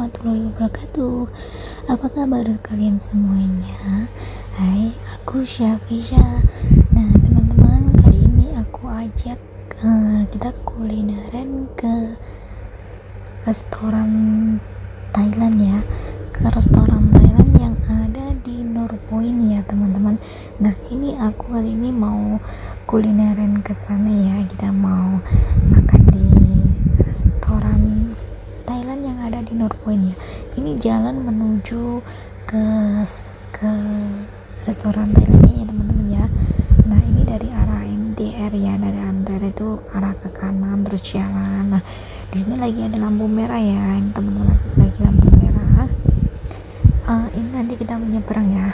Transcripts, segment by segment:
warahmatullahi wabarakatuh. Apa kabar kalian semuanya? Hai, aku Syafrisha. Nah teman-teman, kali ini aku ajak kita kulineran ke restoran Thailand ya. Ke restoran Thailand yang ada di Norpoint ya teman-teman. Nah ini aku kali ini mau kulineran ke sana ya. Kita mau makan di restoran Thailand yang ada di Norpoint ya. Ini jalan menuju ke restoran Thailandnya ya teman-teman ya. Nah ini dari arah MTR ya, dari MTR itu arah ke kanan terus jalan. Nah di sini lagi ada lampu merah ya, ini teman-teman lagi lampu merah. Ini nanti kita menyeberang ya.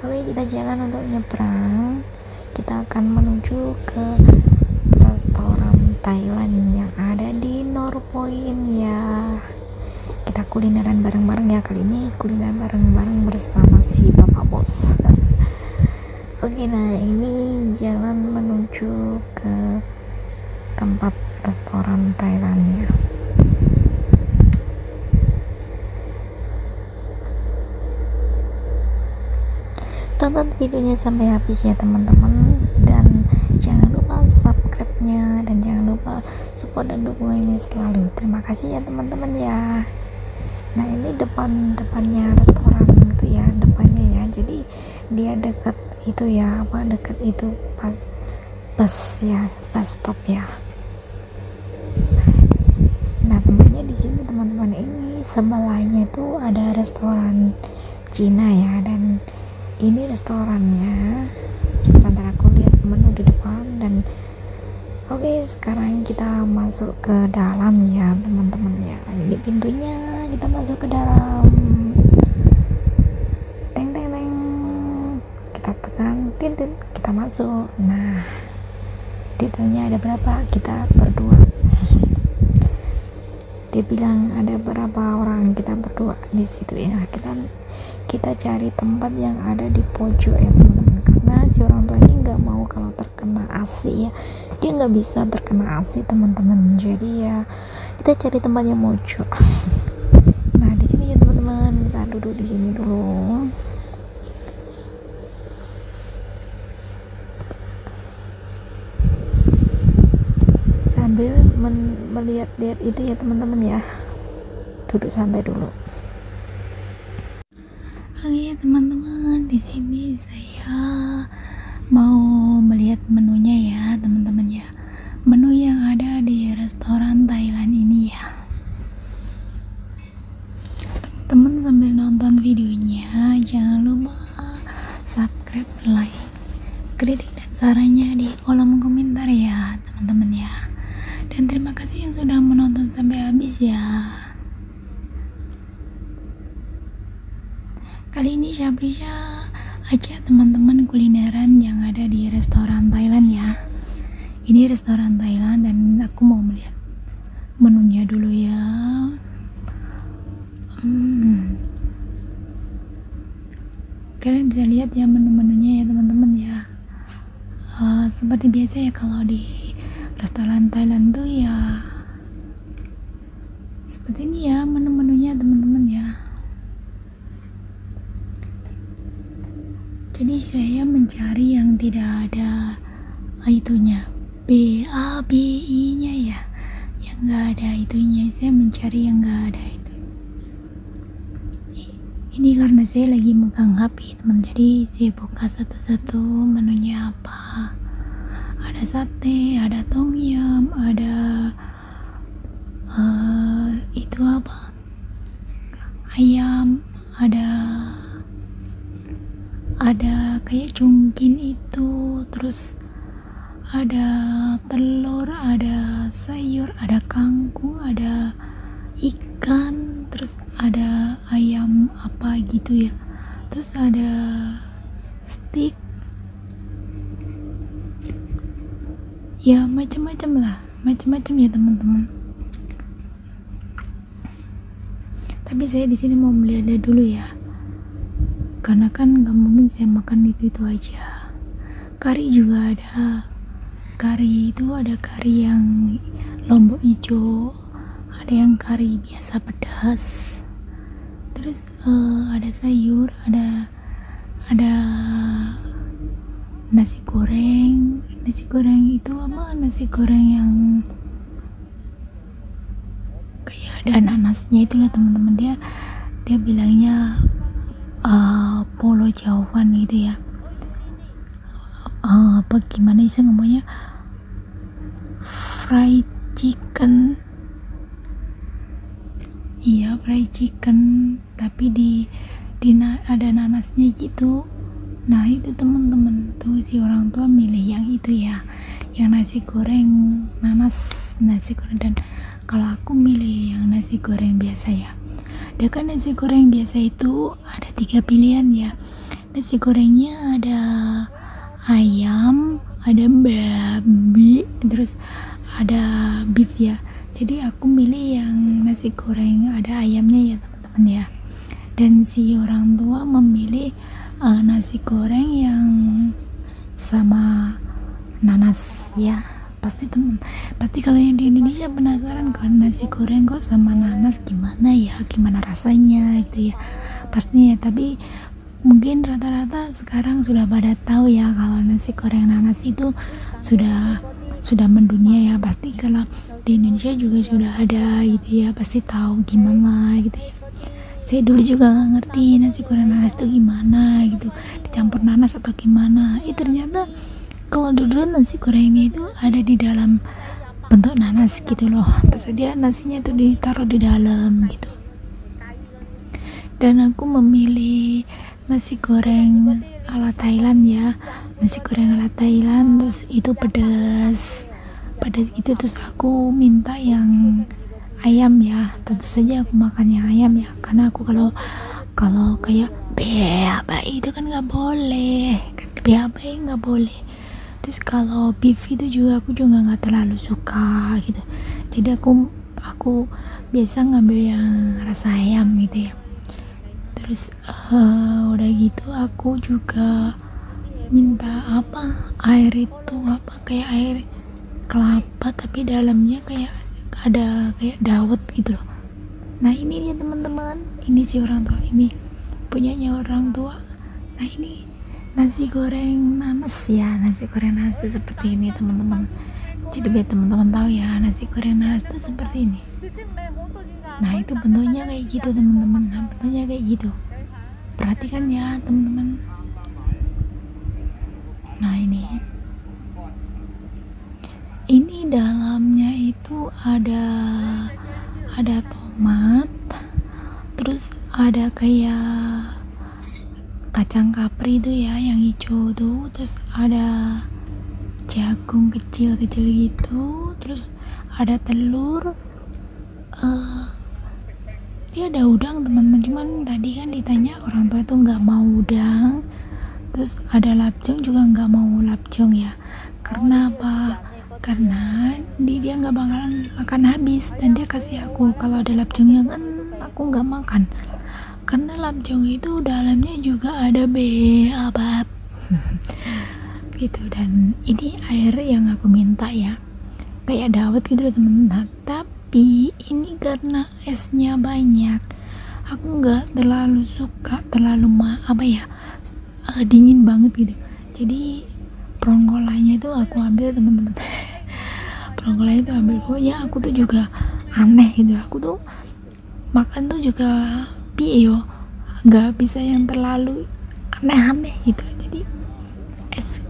Oke, kita jalan untuk nyebrang. Kita akan menuju ke restoran Thailand yang ada di Norpoint ya. Kita kulineran bareng-bareng ya, kali ini kulineran bareng-bareng bersama si Bapak Bos. Oke, nah ini jalan menuju ke tempat restoran Thailandnya. Tonton videonya sampai habis ya teman-teman, dan jangan lupa subscribe-nya dan jangan lupa support dan dukungannya selalu. Terima kasih ya teman-teman ya. Nah ini depannya restoran itu ya, depannya ya, jadi dia dekat itu ya, dekat itu bus ya, bus stop ya. Nah tempatnya di sini teman-teman, ini sebelahnya itu ada restoran Cina ya, dan ini restorannya. Sebentar aku lihat menu di depan. Dan oke, sekarang kita masuk ke dalam ya teman-teman ya. Ini pintunya, kita masuk ke dalam. Teng teng teng, kita tekan tin tin, kita masuk. Nah ditanya ada berapa, kita berdua. Dia bilang ada berapa orang, kita berdua di situ ya. Kita cari tempat yang ada di pojok ya teman-teman, karena si orang tua ini nggak mau kalau terkena AC ya, dia nggak bisa terkena AC teman-teman, jadi ya kita cari tempat yang pojok. Nah di sini ya teman-teman, kita duduk di sini dulu. Sambil melihat-lihat itu ya teman-teman ya, duduk santai dulu. Oke teman-teman, di sini saya mau melihat menunya ya teman-teman ya, menu yang ada di restoran Thailand ini ya. Teman-teman sambil nonton videonya jangan lupa subscribe, like, kritik dan sarannya di kolom komentar ya teman-teman ya. Dan terima kasih yang sudah menonton sampai habis ya. Kali ini Syafrisha ajak teman-teman kulineran yang ada di restoran Thailand ya. Ini restoran Thailand dan aku mau melihat menunya dulu ya. Kalian bisa lihat ya menu-menunya ya teman-teman ya. Seperti biasa ya kalau di restoran Thailand tuh ya seperti ini ya menu-menunya teman-teman ya. Jadi saya mencari yang tidak ada itunya, BABI nya ya, yang nggak ada itunya. Saya mencari yang nggak ada itu. Ini karena saya lagi megang HP teman, jadi saya buka satu-satu menunya apa. Ada sate, ada tom yum, ada itu apa, ayam, ada kayak cungkin itu, terus ada telur, ada sayur, ada kangkung, ada ikan, terus ada ayam apa gitu ya, terus ada steak ya, macam-macam lah, macam-macam ya teman-teman. Tapi saya di sini mau melihat-lihat dulu ya, karena kan nggak mungkin saya makan itu aja. Kari juga ada, kari itu ada kari yang lombok hijau, ada yang kari biasa pedas, terus ada sayur, ada nasi goreng itu apa, nasi goreng yang kayak ada nanasnya itu loh teman-teman. Dia bilangnya polo jauhan gitu ya, apa gimana sih ngomongnya, fried chicken, iya fried chicken tapi ada nanasnya gitu. Nah itu teman-teman tuh si orang tua milih yang itu ya, yang nasi goreng nasi goreng. Dan kalau aku milih yang nasi goreng biasa ya. Dan kan nasi goreng biasa itu ada 3 pilihan ya. Nasi gorengnya ada ayam, ada babi, terus ada beef ya. Jadi aku milih yang nasi goreng ada ayamnya ya teman-teman ya. Dan si orang tua memilih nasi goreng yang sama nanas ya. Pasti kalau yang di Indonesia penasaran kan, nasi goreng kok sama nanas gimana rasanya gitu ya pastinya. Tapi mungkin rata-rata sekarang sudah pada tahu ya kalau nasi goreng nanas itu sudah mendunia ya. Pasti kalau di Indonesia juga sudah ada gitu ya, pasti tahu gimana gitu ya. Saya dulu juga nggak ngerti nasi goreng nanas itu gimana gitu, dicampur nanas atau gimana. Ternyata kalau dulu nasi gorengnya itu ada di dalam bentuk nanas gitu loh, terus dia nasinya itu ditaruh di dalam gitu. Dan aku memilih nasi goreng ala Thailand ya, nasi goreng ala Thailand, terus itu pedas gitu. Terus aku minta yang ayam ya, tentu saja aku makan yang ayam ya, karena aku kalau kayak beaba itu kan nggak boleh, terus kalau beef itu juga aku juga nggak terlalu suka gitu. Jadi aku biasa ngambil yang rasa ayam gitu ya. Terus udah gitu aku juga minta air itu kayak air kelapa tapi dalamnya kayak ada kayak dawet gitu loh. Nah ini dia teman-teman, ini si orang tua, ini punyanya orang tua. Nah ini nasi goreng nanas ya, nasi goreng nanas itu seperti ini teman-teman. Jadi biar teman-teman tahu ya, nasi goreng nanas itu seperti ini. Nah itu bentuknya kayak gitu teman-teman, bentuknya kayak gitu. Perhatikan ya teman-teman. Nah ini dalamnya itu ada tomat, terus ada kayak kacang kapri itu ya yang hijau tuh, terus ada jagung kecil-kecil gitu, terus ada telur, dia ada udang teman-teman. Cuman tadi kan ditanya orang tua itu nggak mau udang. Terus ada lapjong juga nggak mau lapjong ya, karena apa? Karena dia nggak bakalan makan habis, dan dia kasih aku kalau ada lapjongnya kan aku nggak makan, karena lapjong itu dalamnya juga ada beabab gitu. Dan ini air yang aku minta ya kayak dawet gitu teman-teman. Tapi ini karena esnya banyak, aku nggak terlalu suka dingin banget gitu. Jadi prongkolanya itu aku ambil teman-teman. Prongkolanya itu ambil, pokoknya aku tuh juga aneh gitu. Aku tuh makan tuh juga nggak bisa yang terlalu aneh-aneh gitu. Jadi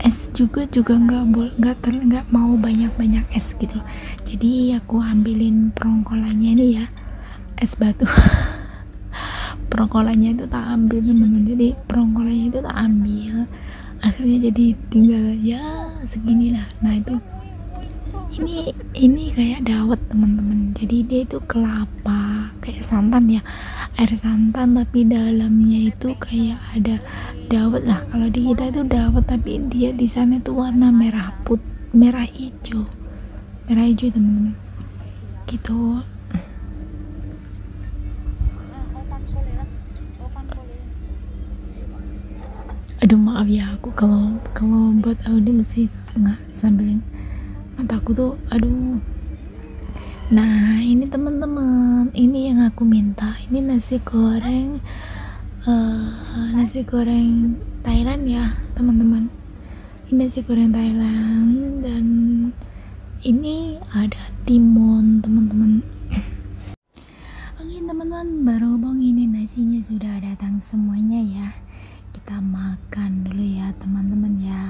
es juga nggak mau banyak es gitu. Jadi aku ambilin prongkolanya ini ya, es batu. Prongkolanya itu tak ambil teman-teman. Jadi prongkolanya itu tak ambil, akhirnya jadi tinggal ya seginilah. Nah itu ini kayak dawet teman-teman. Jadi dia itu kelapa kayak santan ya, air santan tapi dalamnya itu kayak ada dawet lah. Kalau di kita itu dawet tapi dia di sana itu warna merah hijau teman-teman gitu. Aduh maaf ya, aku kalau buat audio mesti nggak sambil mataku tuh aduh. Nah ini teman-teman, ini yang aku minta. Ini nasi goreng Thailand ya teman-teman. Ini nasi goreng Thailand dan ini ada timun teman-teman. Oke teman-teman, berhubung ini nasinya sudah datang semuanya ya, kita makan dulu ya teman-teman ya.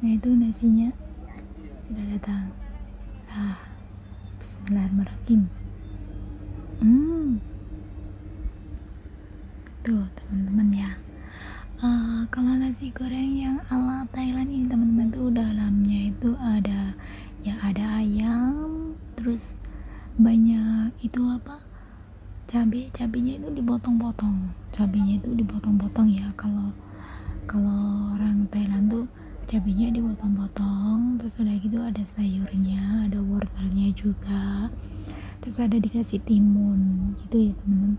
Nah itu nasinya sudah datang. Nah, bismillahirrahmanirrahim. Tuh teman-teman ya. Kalau nasi goreng yang ala Thailand ini teman-teman tuh dalamnya itu ada ayam, terus banyak itu apa, cabenya itu dipotong-potong ya. Kalau orang Thailand tuh cabenya dipotong-potong, terus udah gitu ada sayurnya, ada wortelnya juga, terus ada dikasih timun gitu ya teman-teman.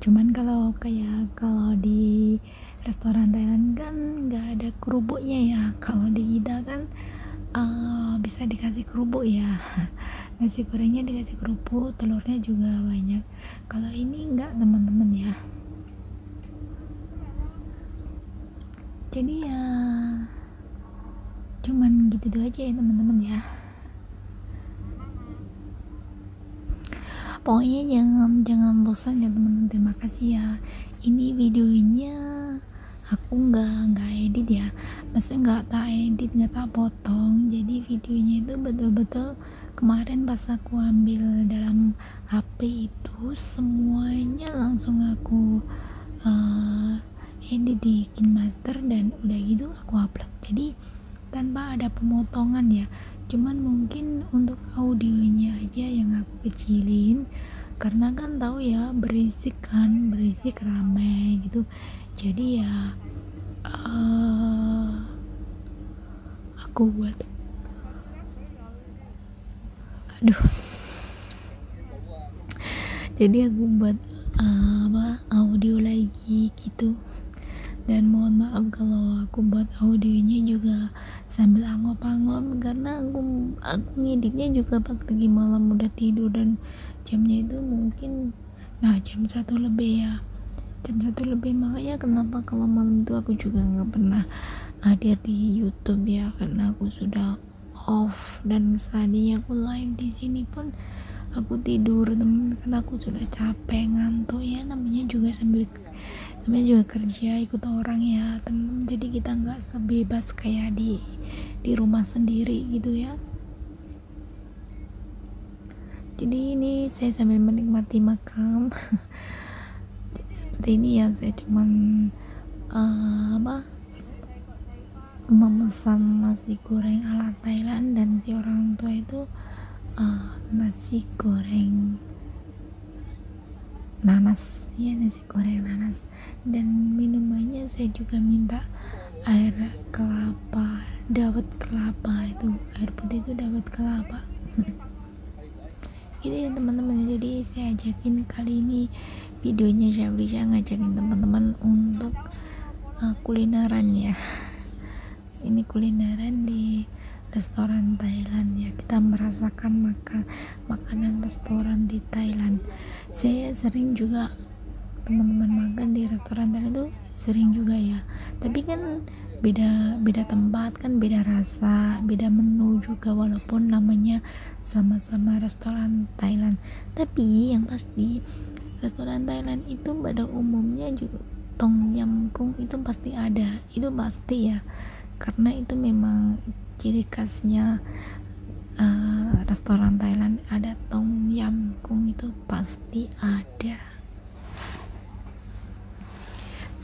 Cuman kalau di restoran Thailand kan nggak ada kerupuknya ya. Kalau di kita kan bisa dikasih kerupuk ya. Nasi gorengnya dikasih kerupuk, telurnya juga banyak. Kalau ini enggak teman-teman ya. Jadi ya cuman gitu aja ya teman-teman ya. Pokoknya jangan bosan ya teman-teman. Terima kasih ya. Ini videonya aku nggak edit ya, maksudnya nggak tak edit, nggak tak potong. Jadi videonya itu betul-betul kemarin pas aku ambil dalam HP itu semuanya langsung aku edit di KineMaster dan udah gitu aku upload. Jadi tanpa ada pemotongan ya, cuman mungkin untuk audionya aja yang aku kecilin karena kan tahu ya berisik ramai gitu. Jadi ya aku buat audio lagi gitu. Dan mohon maaf kalau aku buat audionya juga sambil angop-angop karena aku ngeditnya juga pas lagi malam udah tidur dan jamnya itu mungkin jam 1 lebih ya, makanya kenapa kalau malam itu aku juga nggak pernah hadir di YouTube ya, karena aku sudah off. Dan seandainya aku live di sini pun aku tidur temen, karena aku sudah capek ngantuk ya, namanya juga kerja ikut orang ya temen, jadi kita nggak sebebas kayak di rumah sendiri gitu ya. Jadi ini saya sambil menikmati makan jadi seperti ini ya, saya cuman memesan nasi goreng ala Thailand dan si orang tua itu nasi goreng nanas ya, nasi goreng nanas. Dan minumannya saya juga minta air kelapa, dawet kelapa, itu air putih itu dawet kelapa gitu ya teman-teman. Jadi saya ajakin kali ini videonya Syabrisha ngajakin teman-teman untuk kulineran ya. Ini kulineran di restoran Thailand ya, kita merasakan makanan restoran di Thailand. Saya sering juga teman-teman makan di restoran Thailand itu sering juga ya, tapi kan beda tempat kan, beda rasa, beda menu juga, walaupun namanya sama-sama restoran Thailand. Tapi yang pasti restoran Thailand itu pada umumnya juga tom yam kung itu pasti ada, itu pasti ya, karena itu memang ciri khasnya restoran Thailand, ada tom yam kung itu pasti ada.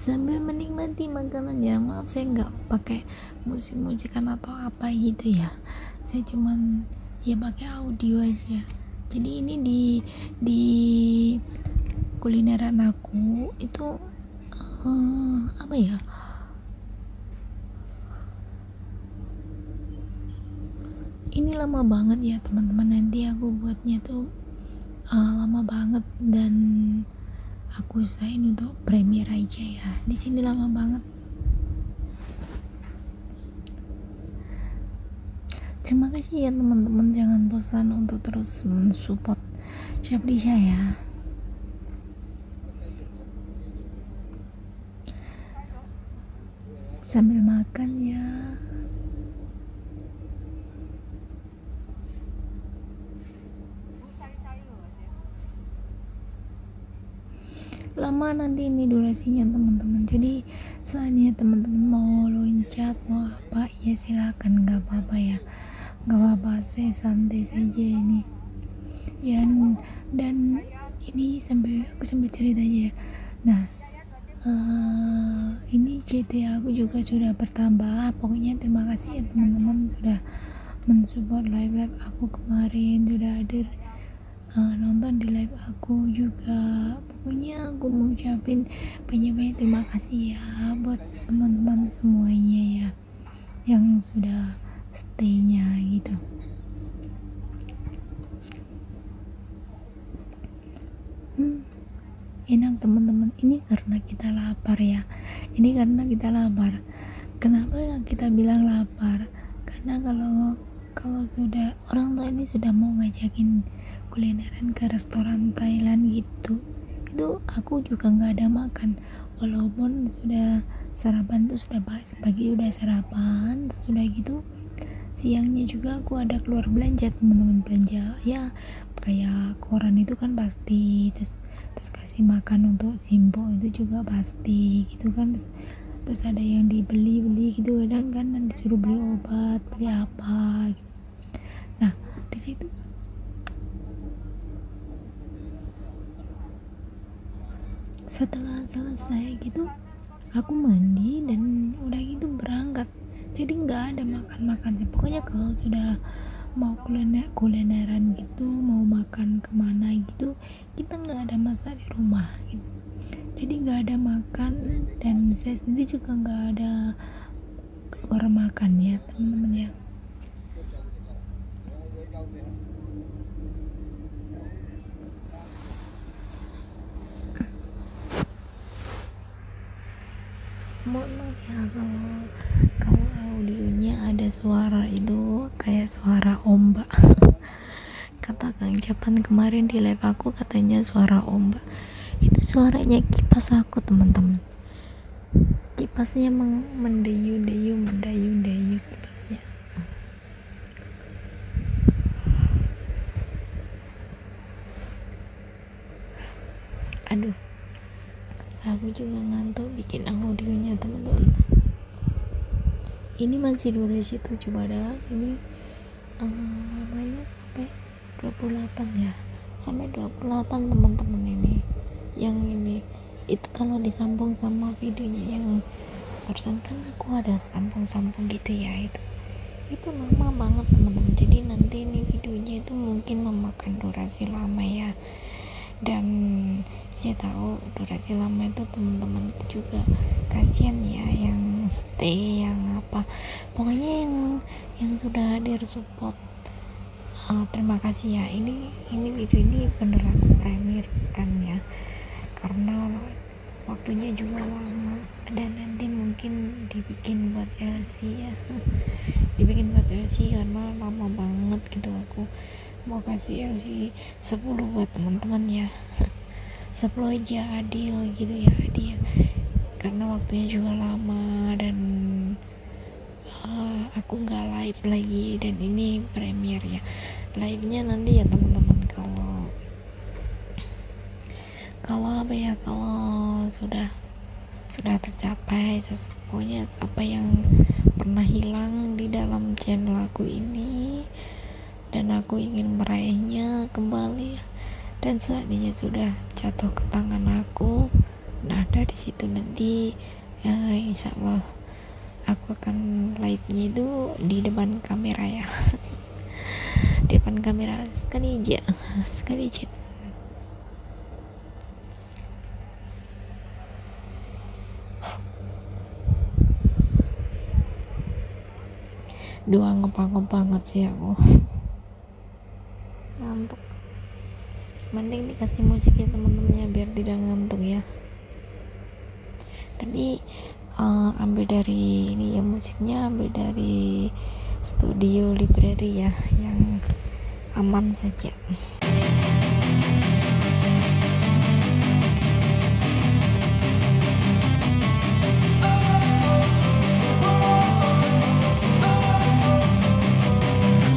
Sambil menikmati makanan ya, maaf saya nggak pakai musik-musikan atau apa gitu ya, saya cuman ya pakai audio aja. Jadi ini di kulineran aku itu apa ya, ini lama banget ya teman-teman, nanti aku buatnya tuh lama banget dan aku usahain untuk premiere aja ya. Di sini lama banget. Terima kasih ya teman-teman, jangan bosan untuk terus mensupport Syafrisha ya. Sambil makan ya. Lama nanti ini durasinya teman-teman, jadi saatnya teman-teman mau loncat mau apa ya silakan, nggak apa-apa ya, nggak apa-apa, saya santai saja ini ya. Dan ini aku sambil cerita aja ya. Nah, ini CT aku juga sudah bertambah. Pokoknya terima kasih ya teman-teman sudah mensupport live aku kemarin, sudah hadir nonton di live aku juga. Pokoknya aku mau ucapin banyak-banyak terima kasih ya buat teman-teman semuanya ya yang sudah stay-nya gitu. Enak teman-teman, ini karena kita lapar ya, ini karena kita lapar. Kenapa kita bilang lapar? Karena kalau sudah orang tua ini sudah mau ngajakin kulineran ke restoran Thailand gitu, itu aku juga nggak ada makan, walaupun sudah sarapan tuh sudah pagi udah sarapan, terus udah gitu siangnya juga aku ada keluar belanja teman-teman, belanja ya kayak koran itu kan pasti, terus kasih makan untuk Simpo itu juga pasti gitu kan, terus ada yang dibeli gitu kadang kan disuruh beli obat, beli apa gitu. Nah di situ setelah selesai gitu aku mandi dan udah gitu berangkat, jadi nggak ada makan pokoknya. Kalau sudah mau kulineran gitu, mau makan kemana gitu, kita nggak ada masak di rumah gitu, jadi nggak ada makan. Dan saya sendiri juga nggak ada keluar makan ya teman-teman ya. Mohon maaf ya kalau audionya ada suara itu kayak suara ombak. Kata Kang Japan kemarin di live aku, katanya suara ombak. Itu suaranya kipas aku teman-teman, kipasnya mendayu-dayu kipasnya. Aduh, aku juga ngantuk bikin audionya teman-teman. Ini masih durasi 7 padahal ini lamanya sampai 28 ya, sampai 28 teman-teman. Ini yang ini itu kalau disambung sama videonya yang barusan kan aku ada sambung gitu ya, itu lama banget teman-teman. Jadi nanti ini videonya itu mungkin memakan durasi lama ya, dan saya tahu durasi lama itu teman-teman juga kasihan ya yang stay, yang apa, pokoknya yang sudah hadir support. Terima kasih ya. Ini video ini bener aku premier kan ya, karena waktunya juga lama, dan nanti mungkin dibikin buat LC ya. Dibikin buat LC karena lama banget gitu. Aku mau kasih LC 10 buat teman-teman ya. 10 aja adil gitu ya, adil karena waktunya juga lama, dan aku nggak live lagi, dan ini premier ya. Live nya nanti ya teman-teman, kalau apa ya, kalau sudah tercapai pokoknya apa yang pernah hilang di dalam channel aku ini, dan aku ingin meraihnya kembali, dan saatnya sudah jatuh ke tangan aku. Nah dari situ nanti insya Allah aku akan live-nya itu di depan kamera ya. Di depan kamera sekali aja. Dua ngepang banget sih aku, ngantuk. Mending dikasih musik ya teman-temannya biar tidak ngantuk ya. Tapi ambil dari ini ya, musiknya ambil dari studio library ya, yang aman saja.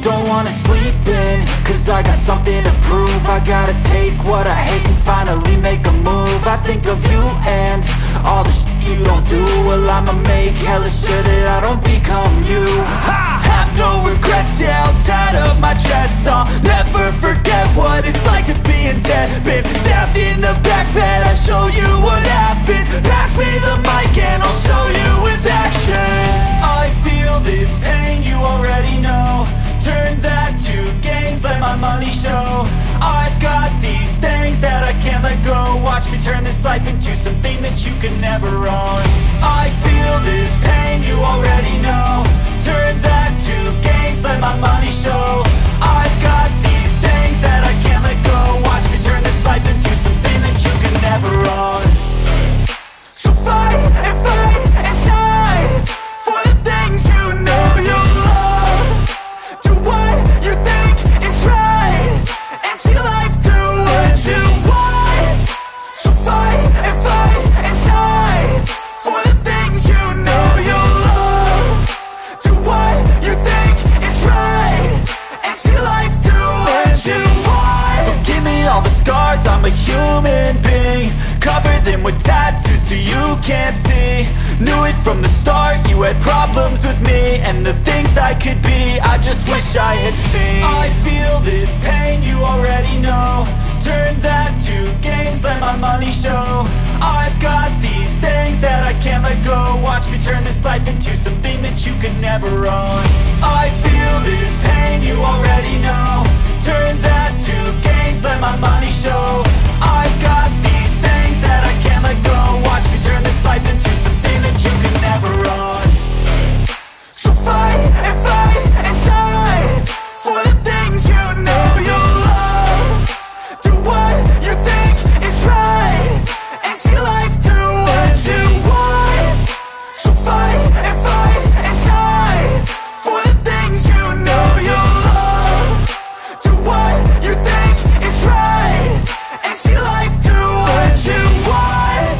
Don't wanna sleep in, cause I got something to prove. I gotta take what I hate and finally make a move. I think of you and all the shit you don't do. Well, I'ma make hella sure that I don't become you. I have no regrets, yeah, I'll tie up my chest. I'll never forget what it's like to be in debt. Been stabbed in the back bed, I'll show you what happens. Pass me the mic and I'll show you with action. I feel this pain, you already know. Turn that to gains, let my money show. I've got these things that I can't let go. Watch me turn this life into something that you can never own. I feel this pain, you already know. Turn that to gains, let my money show. I've got these things that I can't let go. Watch me turn this life into something that you can never own. So fight and die for the things you know you love. Do what you think is right and see life do what you want. So fight and die for the things you know you love. Do what you think is right and see life do what you want. So give me all the scars, I'm a human being. Cover them with tattoos so you can't see. Knew it from the start, you had problems with me and the things I could be, I just wish I had seen. I feel this pain, you already know. Turn that to gains, let my money show. I've got these things that I can't let go. Watch me turn this life into something that you can never own. I feel this pain, you already know. Turn that to gains, let my money show. I've got these things that I can't let go. Watch me turn this life into something that you can never own. So fight and die for the things you know you love. Do what you think is right and see life do what you want. So fight and die for the things you know you love. Do what you think is right and see life do what you want.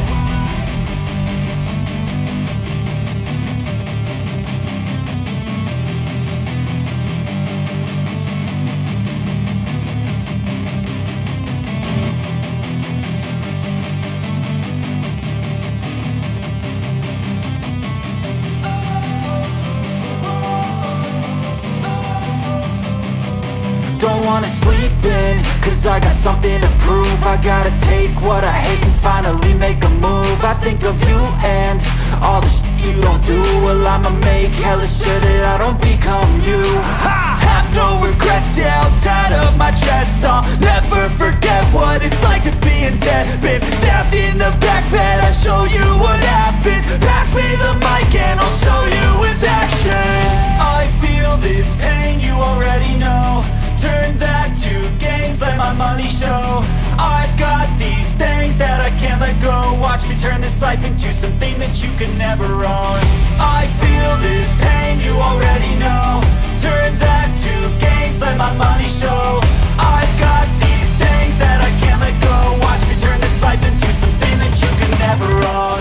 Don't wanna sleep in, cause I got something to prove. I gotta take what I hate and finally make a move. I think of you and all the shit you don't do. Well, I'ma make hella sure that I don't become you. I have no regrets, yeah, I'll tie up my chest. I'll never forget what it's like to be in debt. Been stabbed in the back bed, I'll show you what happens. Pass me the mic and I'll show you with action. I feel this pain, you already know. Turn that to gains, let my money show. I've got these things that I can't let go. Watch me turn this life into something that you can never own. I feel this pain, you already know. Turn that to gains, let my money show. I've got these things that I can't let go. Watch me turn this life into something that you can never own.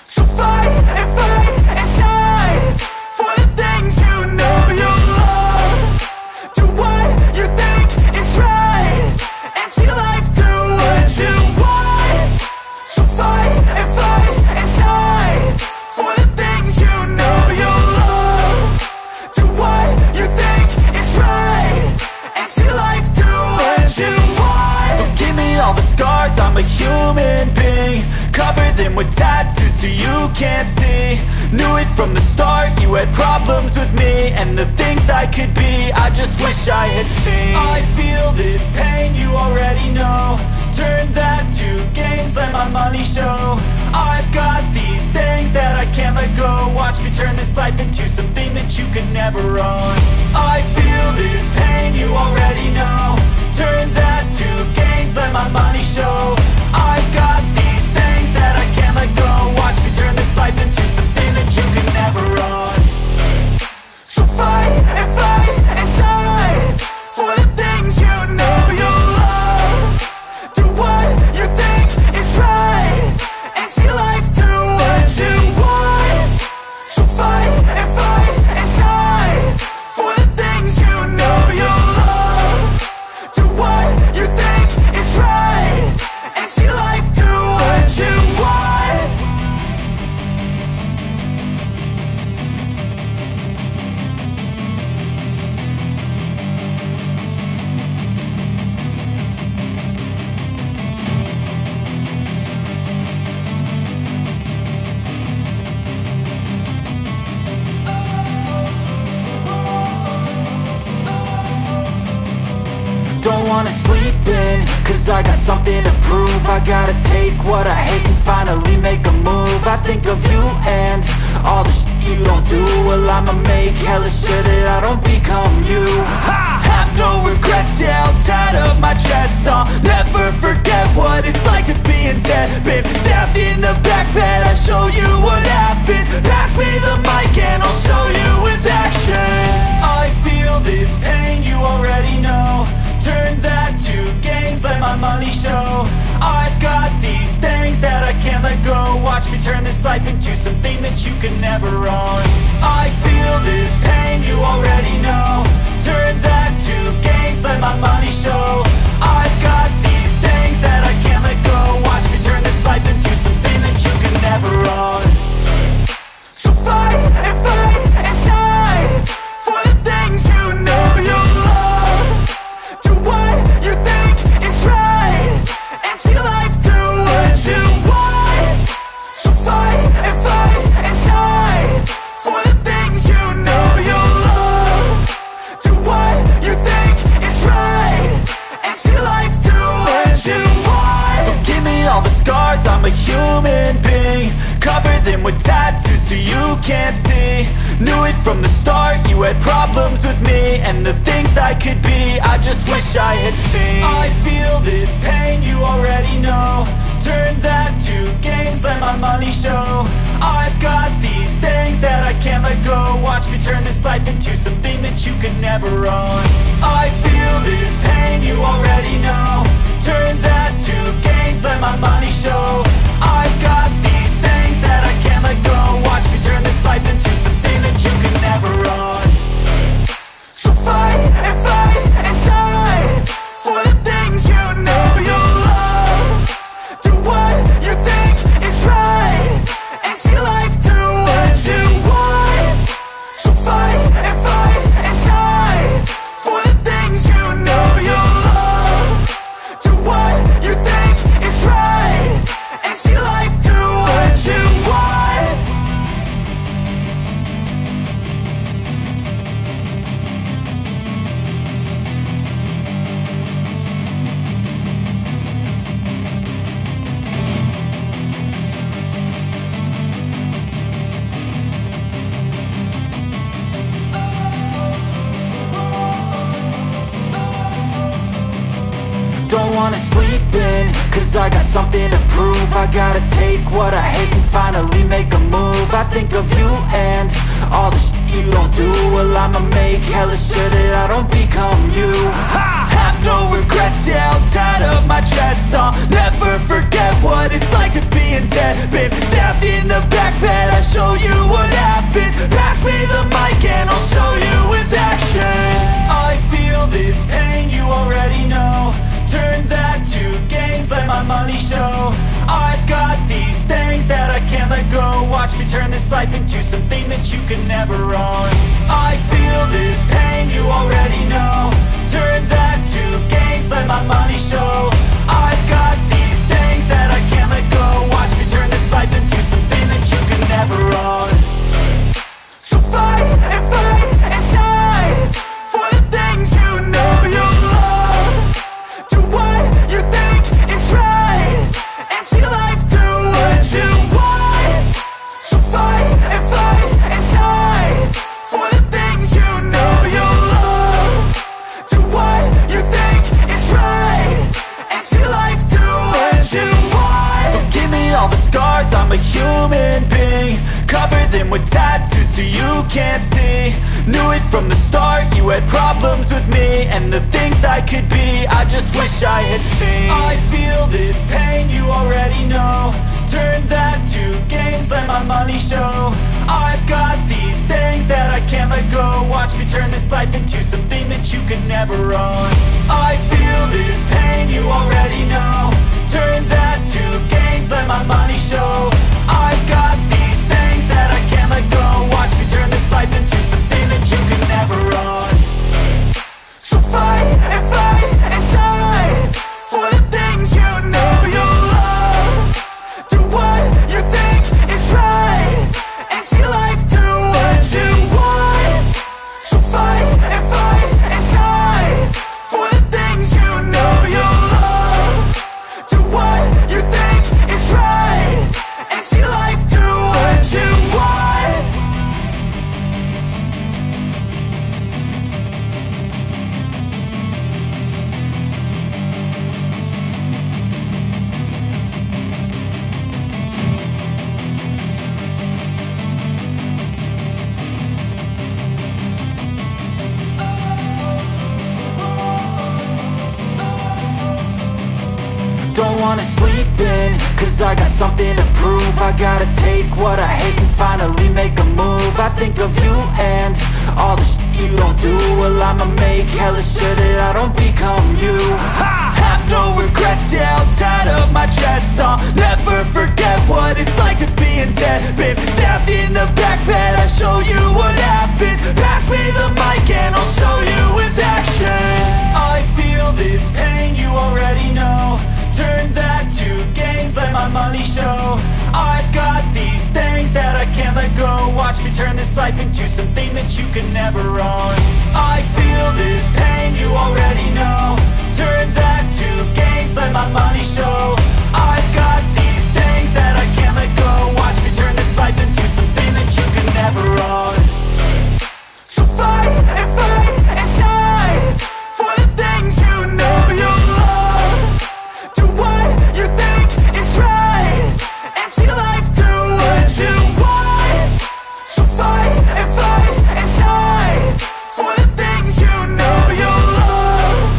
So fight and die for the things you know you love. Do what you think is right and see life do what you want. So fight and die for the things you know you love. Do what you think is right and see life do what you want. So give me all the scars, I'm a human being. Cover them with tattoos so you can't see. Knew it from the start, you had problems with me and the things I could be, I just wish I had seen. I feel this pain, you already know. Turn that to gains, let my money show. I've got these things that I can't let go. Watch me turn this life into something that you can never own. I feel this pain, you already know. Turn that to gains, let my money show. I've got these things that I can't let go. Watch me turn this life into something that you can never own. So wanna sleep in, cause I got something to prove. I gotta take what I hate and finally make a move. I think of you and all the shit you don't do. Well, I'ma make hella sure that I don't become you. I have no regrets, yeah, I'll tie up my chest. I'll never forget what it's like to be in debt. Been stabbed in the back bed, I'll show you what happens. Pass me the mic and I'll show you with action. I feel this pain, you already know. Turn that to gains, let my money show. I've got these things that I can't let go. Watch me turn this life into something that you can never own. I feel this pain, you already know. Turn that to gains, let my money show. I've got these things that I can't let go. Watch me turn this life into something that you can never own. So fight and die for the things you know you love. Do what you think is right and see life do what you want. So fight and die for the things you know you love. Do what you think is right and see life do what you want. So give me all the scars, I'm a human being. Cover them with tattoos so you can't see. Knew it from the start, you had problems with me and the things I could be, I just wish I had seen. I feel this pain, you already know. Turn that to gains, let my money show. I've got these things that I can't let go. Watch me turn this life into something that you can never own. I feel this pain, you already know. Turn that to gains, let my money show. I've got these things that I can't let go. Watch me turn this life into something that you can never own. So fight and die for the things you know you love. Do what you think is right and see life do what you want. So fight and die for the things you know you love. Do what you think is right and see life do what you want. Don't wanna sleep in, cause I got something to prove. I gotta take what I hate and finally make a move. I think of you and all the shit you don't do. Well, I'ma make hella sure that I don't become you. I have no regrets, yeah, I'll tie up my chest. I'll never forget what it's like to be in debt. Been stabbed in the back bed, I'll show you what happens. Pass me the mic and I'll show you with action. I feel this pain, you already know. Turn that to gains, let my money show. I've got these things that I can't let go. Watch me turn this life into something that you can never own. I feel this pain, you already know. Turn that to gains, let my money show. I've got these things that I can't let go. Watch me turn this life into something that you can never own. So fight and die for the things you know you love. Do what you think is right and see life do what you want. So fight and die for the things you know you love. Do what you think is right and see life do what you want. So give me all the scars, I'm a human being. Cover them with tattoos so you can't see. Knew it from the start, you had problems with me and the things I could be, I just wish I had seen. I feel this pain, you already know. Turn that to gains, let my money show. I've got these things that I can't let go. Watch me turn this life into something that you can never own. I feel this pain, you already know. Turn that to gains, let my money show. I've got these things that I can't let go. Watch me turn this life into something that you can never own. So fight and die for the things you know you love. Do what you think is right and see life do what you want. So fight and die for the things you know wanna sleep in, cause I got something to prove. I gotta take what I hate and finally make a move. I think of you and all the shit you don't do. Well, I'ma make hella sure that I don't become you. I have no regrets, yeah, I'll tie up my chest. I'll never forget what it's like to be in debt. Been stabbed in the back bed, I'll show you what happens. Pass me the mic and I'll show you with action. I feel this pain, you already know. Turn that to gains, let my money show. I've got these things that I can't let go. Watch me turn this life into something that you can never own. I feel this pain, you already know. Turn that to gains, let my money show. I've got these things that I can't let go. Watch me turn this life into something that you can never own. So fight and die for the things you know you love. Do what you think is right and see life do what you want. So fight and die for the things you know you love.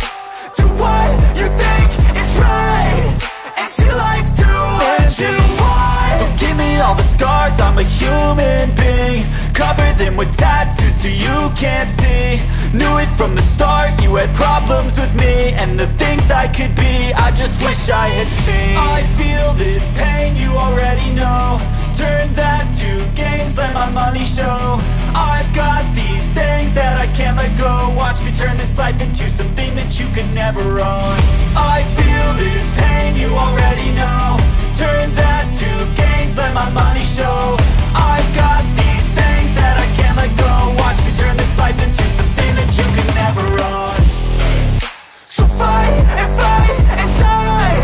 Do what you think is right and see life do what you want. So give me all the scars, I'm a human being. Cover them with tattoos so you can't see. Knew it from the start, you had problems with me and the things I could be, I just wish I had seen. I feel this pain, you already know. Turn that to gains, let my money show. I've got these things that I can't let go. Watch me turn this life into something that you can never own. I feel this pain, you already know. Turn that to gains, let my money show. I've got these things that I can't let go. Watch me turn this life into something that you can never own. So fight and die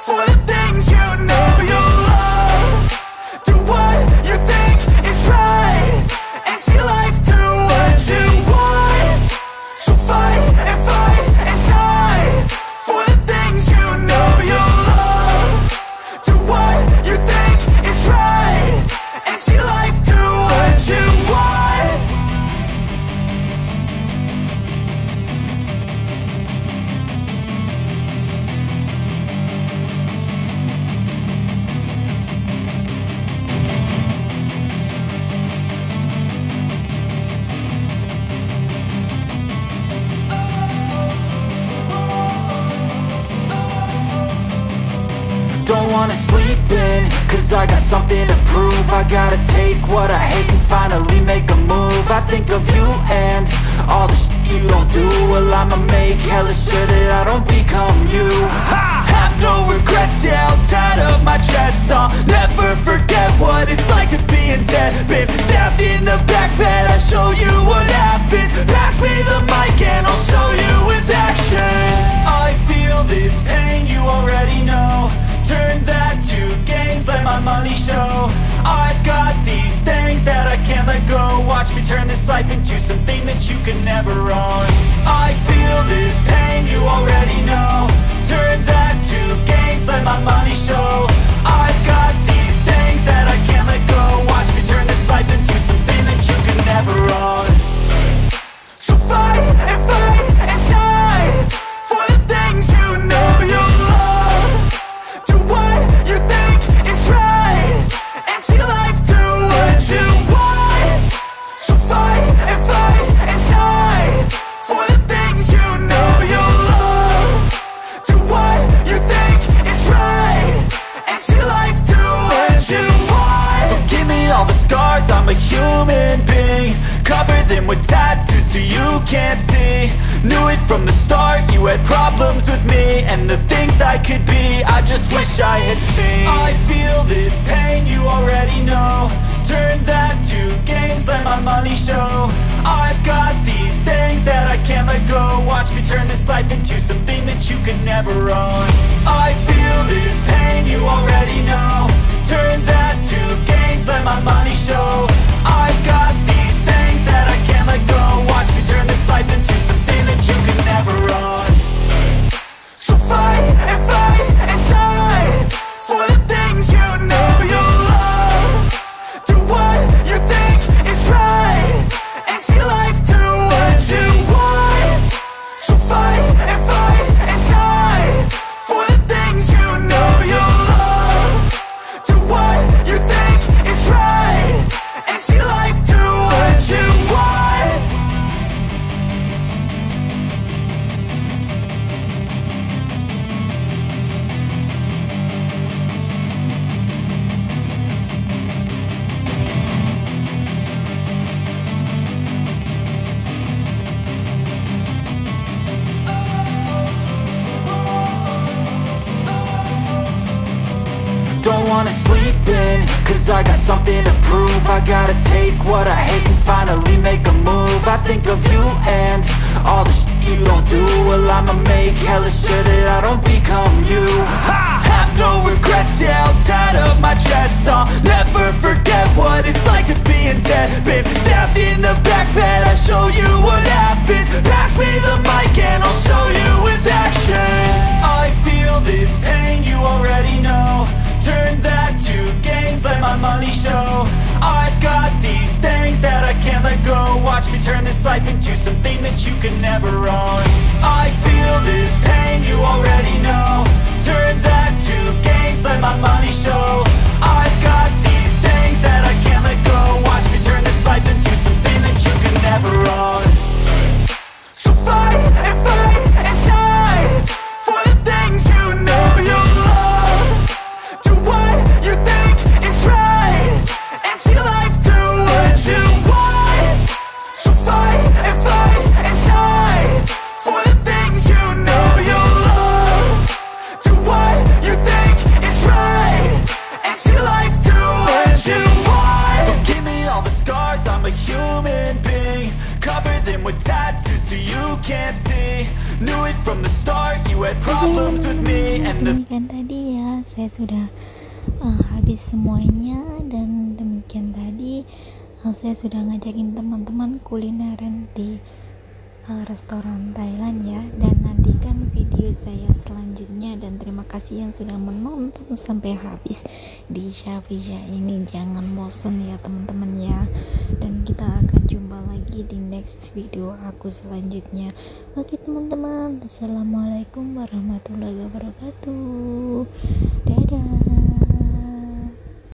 for the things you know you love. Do what you think is right and see life do what you want. So fight and die for the things you know you love. Do what you think is right and see life do what you want. Don't wanna sleep in, cause I got something to prove. I gotta take what I hate and finally make a move. I think of you and all the shit you don't do. Well, I'ma make hella sure that I don't become you. I have no regrets, yeah, I'll tie up my chest. I'll never forget what it's like to be in debt. Been stabbed in the back bed, I'll show you what happens. Pass me the mic and I'll show you with action. I feel this pain, you already know. Turn that to gains, let my money show. I've got these things that I can't let go. Watch me turn this life into something that you can never own. I feel this pain, you already know. Turn that to gains, let my money show. I've got these things that I can't let go. Watch me turn this life into something that you can never own. So fight and die for the things you know you love. Do what you think is right and see life do what you want. So fight and die for the things you know you love. Do what you think is right and see life do what you want. So give me all the scars, I'm a human being. Cover them with tattoos so you can't see. Knew it from the start, you had problems with me and the things I could be, I just wish I had seen. I feel this pain, you already know. Turn that to gains, let my money show. I've got these things that I can't let go. Watch me turn this life into something that you can never own. I feel this pain, you already know. Turn that to gains, let my money show. I've got these things that I can't let go. Watch me turn this life into something that you can never own. So fight and die for the things you know you love. Do what you think is right and see life do what you want. So fight and die for the things you know sleeping, cause I got something to prove. I gotta take what I hate and finally make a move. I think of you and all the shit you don't do. Well, I'ma make hella sure that I don't become you. I have no regrets, yeah, I'll tie up my chest. I'll never forget what it's like to be in debt. Been stabbed in the back bed, I'll show you what happens. Pass me the mic and I'll show you with action. I feel this pain, you already know. Turn that to gains, let my money show. I've got these things that I can't let go. Watch me turn this life into something that you can never own. I feel this pain, you already know. Turn that to gains, let my money show. I've got these things that I can't let go. Watch me turn this life into something that you can never own. So fight and die for the things you know you love. Do what you think is right and see life do what you want. So fight and die for the things you know you love. Do what you think is right and see life do what you want. So give me all the scars, I'm a human being. Cover them with tattoos so you can't see. Knew it from the start, you had problems with me and the demikian tadi ya, saya sudah habis semuanya. Dan demikian tadi saya sudah ngajakin teman-teman kulineran di restoran Thailand ya. Dan nantikan video saya selanjutnya, dan terima kasih yang sudah menonton sampai habis di Syafrisya ini. Jangan bosan ya teman-teman ya, dan kita akan jumpa lagi di next video aku selanjutnya. Oke teman-teman, assalamualaikum warahmatullahi wabarakatuh. Dadah.